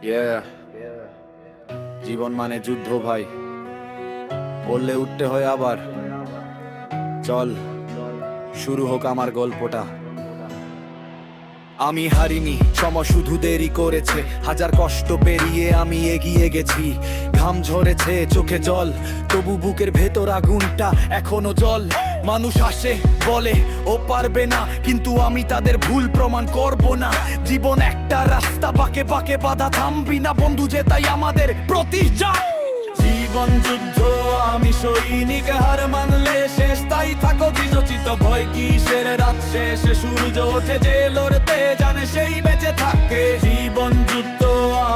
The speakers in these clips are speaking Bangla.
Yeah, জীবন মানে যুদ্ধ ভাই, বললে উঠতে হয় আবার। চল শুরু হোক আমার গল্পটা। আমি হারিনি, সময় শুধু দেরি করেছে। হাজার কষ্ট পেরিয়ে আমি এগিয়ে গেছি। ঘাম ঝরেছে, চোখে জল, তবু বুকের ভেতর আগুনটা এখনো জল। মানুষ আসে বলে ও পারবে না, কিন্তু আমি তাদের ভুল প্রমাণ করব না। জীবন একটা রাস্তা, বাঁকে বাঁকে বাধা, থামবি না বন্ধু, যেটাই আমাদের প্রতিজ্ঞা। জীবন যুদ্ধ, আমি সৈনিক, হার মানলে শেষ, তাই থাকো দৃঢ়চিত। ভয় কিসের, রাত শেষে সূর্য ওঠে, যে লড়তে জানে সেই বেঁচে থাকে। জীবন যুদ্ধ,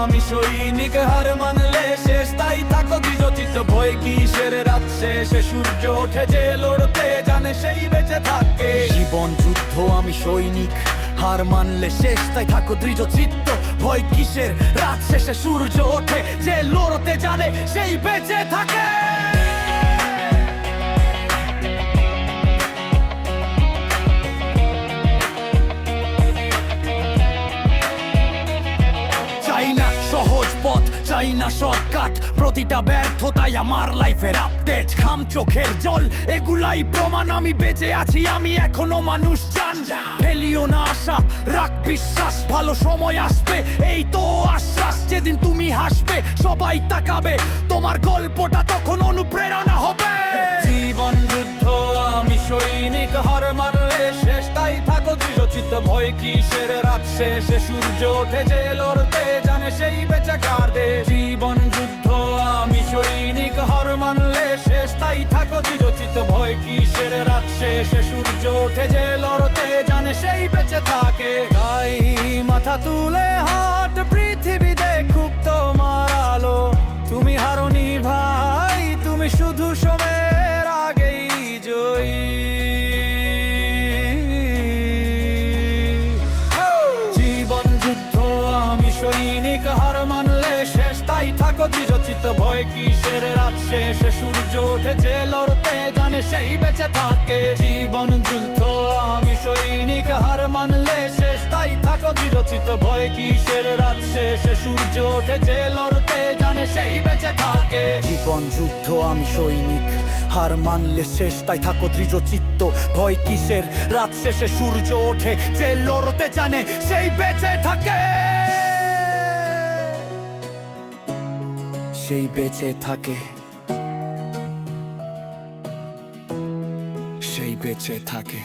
আমি সৈনিক, হার মানলে শেষ, তাই থাকো দৃঢ়চিত। ভয় কিসের, রাত শেষে সূর্য ওঠে, যে লড়তে জানে সেই বেঁচে থাকে। জীবন যুদ্ধ, আমি সৈনিক, হার মানলে শেষ, তাই থাকো দৃঢ়চিত্ত। ভয় কিসের, রাত শেষে সূর্য ওঠে, যে লড়তে জানে সেই বেঁচে থাকে। চাই না সহজ পথ, চাই না শর্টকাট, প্রতিটা ব্যর্থতাই আমার লাইফের আপডেট। ঘাম, চোখের জল, এগুলাই প্রমাণ আমি বেঁচে আছি, আমি এখনো মানুষ। জান ফেলিও না আশা, রাখ বিশ্বাস, ভালো সময় আসবে, এই তো আশ্বাস। যেদিন তুমি হাসবে সবাই তাকাবে, তোমার গল্পটা তখন অনুপ্রেরণা হবে। জীবন যুদ্ধ, আমি সৈনিক, হার মানলে শেষ, তাই থাকো দৃঢ়চিত্ত। ভয় কিসের, রাত শেষে সূর্য ওঠে, যে লড়তে জানে সেই বেঁচে কাঁদে। জীবন যুদ্ধ, আমি সৈনিক, হার মানলে শেষ, তাই থাকো দৃঢ়চিত্ত। ভয় কিসের, রাত শেষে সূর্য ওঠে, যে লড়তে জানে সেই বেঁচে থাকে। তাই মাথা তুলে হাট, পৃথিবী দেখুক তোমার আলো। তুমি হারনি ভাই, তুমি শুধু সময়ের আগেই জয়ী। জীবন যুদ্ধ, আমি সৈনিক, হার মানলে শেষ, তাই থাকো দৃঢ়চিত্ত। ভয় কিসের, রাত শেষে সূর্য ওঠে, যে লড়তে জানে সেই বেঁচে থাকে। জীবন যুদ্ধ, আমি সৈনিক, হার মানলে শেষ, তাই থাকো দৃঢ়চিত্ত। ভয় কিসের, রাত শেষে সূর্য ওঠে, যে লড়তে জানে সেই বেঁচে থাকে। জীবন যুদ্ধ, আমি সৈনিক, হার মানলে শেষ, তাই থাকো দৃঢ়চিত্ত। ভয় কিসের, রাত শেষে সূর্য ওঠে, যে লড়তে জানে সেই বেঁচে থাকে। সেই বেঁচে থাকে, সেই বেঁচে থাকে।